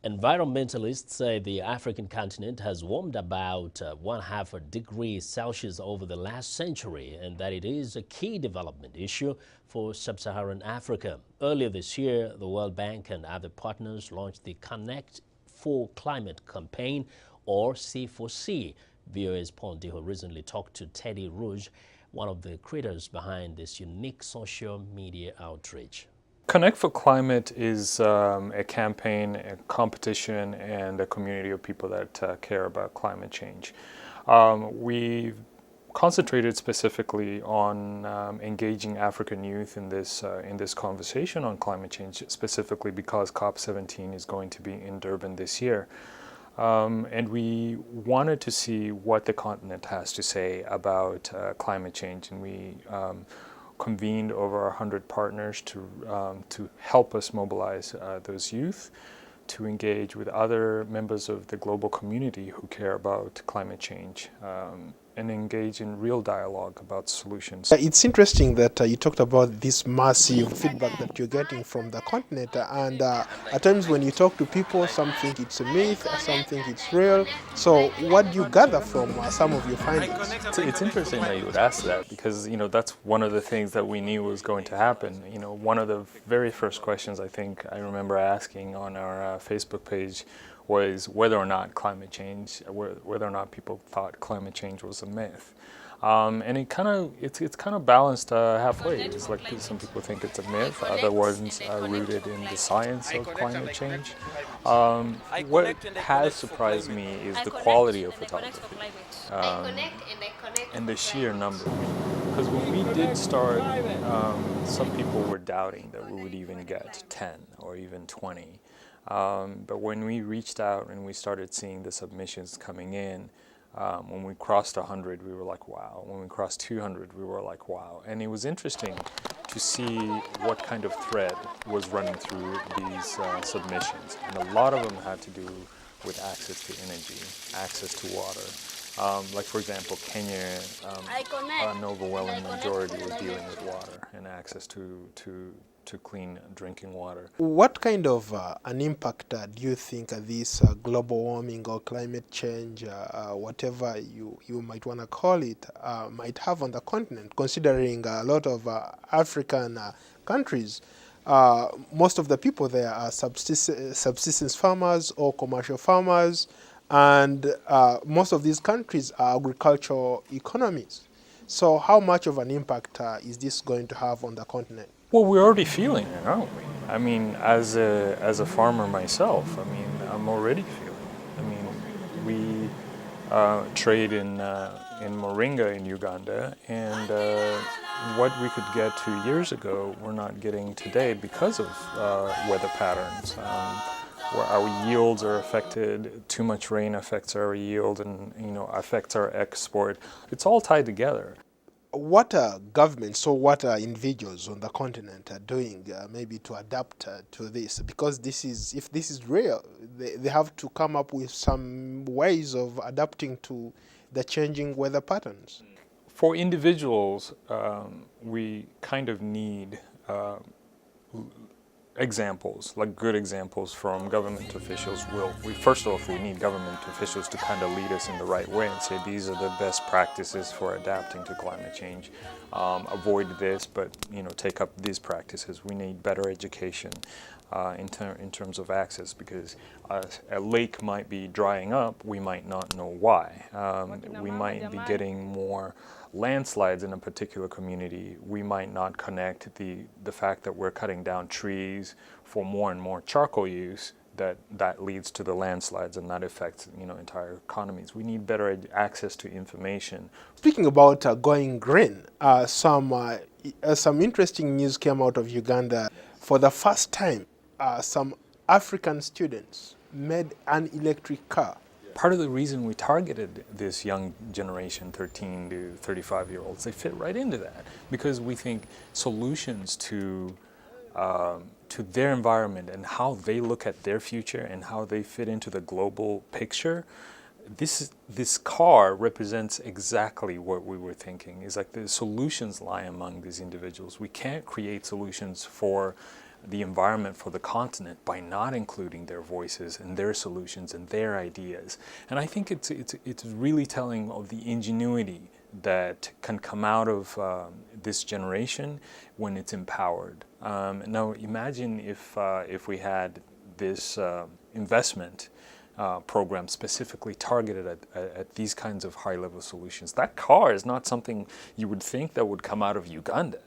Environmentalists say the African continent has warmed about 1/2 degree Celsius over the last century and that it is a key development issue for sub-Saharan Africa. Earlier this year, the World Bank and other partners launched the Connect4Climate campaign, or C4C. VOA's Paul Diho recently talked to Teddy Rouge, one of the creators behind this unique social media outreach. Connect4Climate is a campaign, a competition, and a community of people that care about climate change. We've concentrated specifically on engaging African youth in this conversation on climate change, specifically because COP17 is going to be in Durban this year. And we wanted to see what the continent has to say about climate change, and we convened over 100 partners to help us mobilize those youth to engage with other members of the global community who care about climate change and engage in real dialogue about solutions. It's interesting that you talked about this massive feedback that you're getting from the continent, and at times when you talk to people, some think it's a myth, some think it's real. So what do you gather from some of your findings? It's interesting that you would ask that, because that's one of the things that we knew was going to happen. One of the very first questions I think I remember asking on our Facebook page was whether or not whether or not people thought climate change was a myth. And it's kind of balanced halfway. It's like some people think it's a myth, other ones are rooted in the science of climate change. What has surprised me is the quality of photography and the sheer number. Because when we did start, some people were doubting that we would even get 10 or even 20. But when we reached out and we started seeing the submissions coming in, when we crossed 100, we were like, wow. When we crossed 200, we were like, wow. And it was interesting to see what kind of thread was running through these submissions. And a lot of them had to do with access to energy, access to water. Like, for example, Kenya, an overwhelming majority was dealing with water and access to clean drinking water. What kind of an impact do you think this global warming or climate change, whatever you might want to call it, might have on the continent, considering a lot of African countries? Most of the people there are subsistence farmers or commercial farmers, and most of these countries are agricultural economies. So how much of an impact is this going to have on the continent? Well, we're already feeling it, aren't we? I mean, as a farmer myself, I mean, I'm already feeling it. I mean, we trade in moringa in Uganda, and what we could get 2 years ago, we're not getting today because of weather patterns. Where our yields are affected, too much rain affects our yield and affects our export. It's all tied together. What are governments or what are individuals on the continent are doing maybe to adapt to this? Because if this is real, they have to come up with some ways of adapting to the changing weather patterns. For individuals, we kind of need examples, like good examples from government officials. First off, we need government officials to kind of lead us in the right way and say these are the best practices for adapting to climate change. Avoid this, but take up these practices. We need better education in terms of access, because a lake might be drying up, we might not know why. We might be getting more landslides in a particular community. We might not connect the fact that we're cutting down trees for more and more charcoal use that leads to the landslides, and that affects entire economies. We need better access to information. Speaking about going green, some interesting news came out of Uganda. For the first time, some African students made an electric car. Part of the reason we targeted this young generation, 13 to 35-year-olds, they fit right into that, because we think solutions to their environment and how they look at their future and how they fit into the global picture, this car represents exactly what we were thinking. It's like the solutions lie among these individuals. We can't create solutions for the environment for the continent by not including their voices and their solutions and their ideas. And I think it's really telling of the ingenuity that can come out of this generation when it's empowered. Now imagine if we had this investment program specifically targeted at these kinds of high-level solutions. That car is not something you would think that would come out of Uganda.